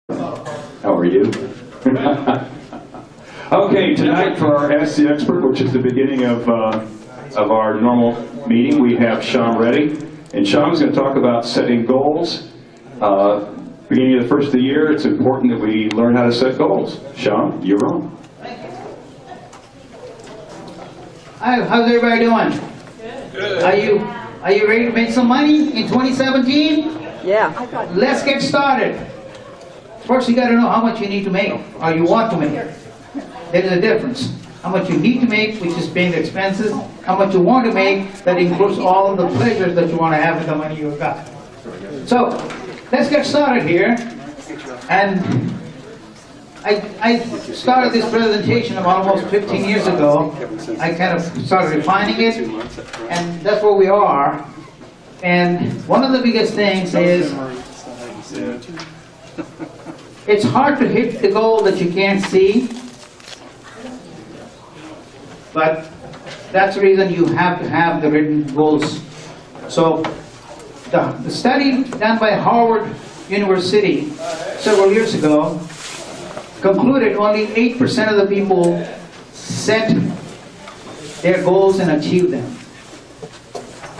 How are you? Okay, tonight for our Ask the Expert, which is the beginning of our normal meeting, we have Sham Reddy. And Sham's going to talk about setting goals. Beginning of the first of the year, it's important that we learn how to set goals. Sham, you're on. Hi, how's everybody doing? Good. Are you ready to make some money in 2017? Yeah. Let's get started. First, you got to know how much you need to make, or you want to make. There is a difference. How much you need to make, which is paying the expenses. How much you want to make, that includes all the pleasures that you want to have with the money you've got. So, let's get started here. And I started this presentation about almost 15 years ago. I kind of started refining it, and that's where we are. And one of the biggest things is, it's hard to hit the goal that you can't see, but that's the reason you have to have the written goals. So the study done by Harvard University several years ago concluded only 8% of the people set their goals and achieve them.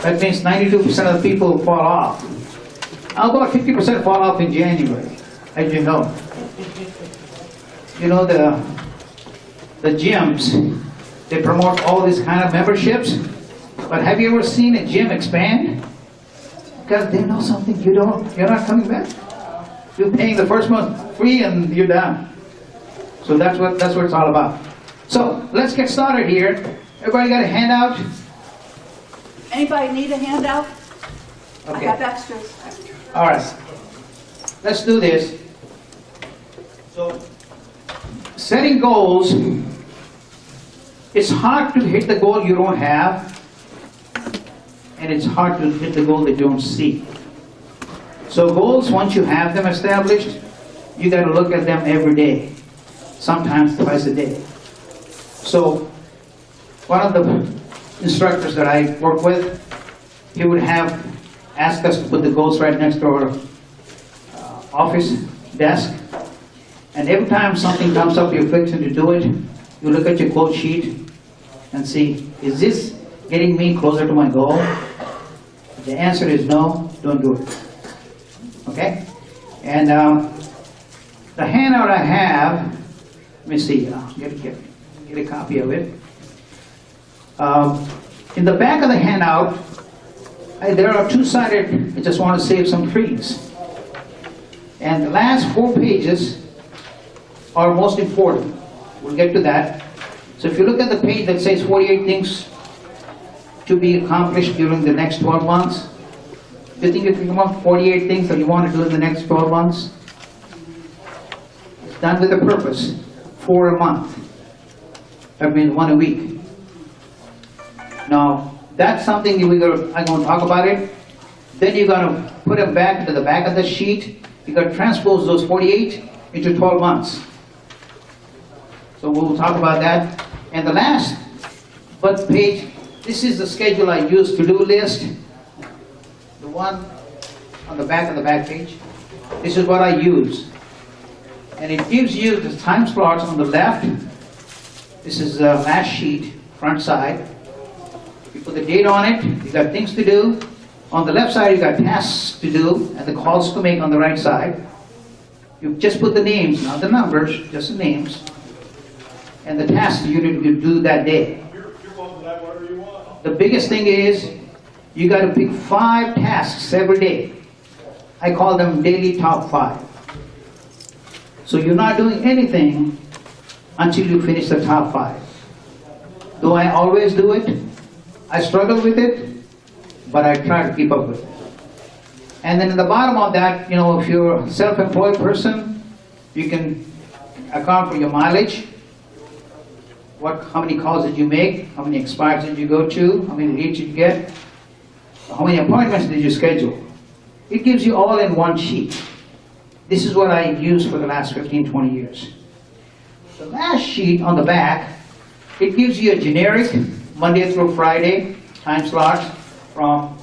That means 92% of the people fall off. About 50% fall off in January, as you know. You know, the gyms, they promote all these kind of memberships, but have you ever seen a gym expand? Because they know something you don't, you're not coming back. You're paying the first month free and you're done. So that's what it's all about. So let's get started here. Everybody got a handout? Anybody need a handout? Okay. I have extras. All right. Let's do this. So, setting goals, it's hard to hit the goal you don't have, and it's hard to hit the goal that you don't see. So goals, once you have them established, you got to look at them every day, sometimes twice a day. So one of the instructors that I work with, he would ask us to put the goals right next to our office desk. And every time something comes up, you're fixing to do it, you look at your quote sheet and see, is this getting me closer to my goal? If the answer is no, don't do it. Okay? And the handout I have, let me see, get a copy of it. In the back of the handout, there are two-sided, I just want to save some trees. And the last 4 pages are most important. We'll get to that. So if you look at the page that says 48 things to be accomplished during the next 12 months, do you think you can come up with 48 things that you want to do in the next 12 months? It's done with a purpose. 4 a month. That means 1 a week. Now, that's something I'm going to talk about it. Then you're going to put them back into the back of the sheet. You're going to transpose those 48 into 12 months. So we'll talk about that. And the last page, this is the schedule I use, to-do list. The one on the back of the back page. This is what I use. And it gives you the time slots on the left. This is the last sheet, front side. You put the date on it, you got things to do. On the left side, you got tasks to do, and the calls to make on the right side. You just put the names, not the numbers, just the names. And the tasks you need to do that day. The biggest thing is, you got to pick 5 tasks every day. I call them daily top 5. So you're not doing anything until you finish the top 5. Do I always do it? I struggle with it, but I try to keep up with it. And then in the bottom of that, you know, if you're a self-employed person, you can account for your mileage. How many calls did you make? How many expires did you go to? How many leads did you get? How many appointments did you schedule? It gives you all in one sheet. This is what I used for the last 15, 20 years. The last sheet on the back, it gives you a generic Monday through Friday time slots from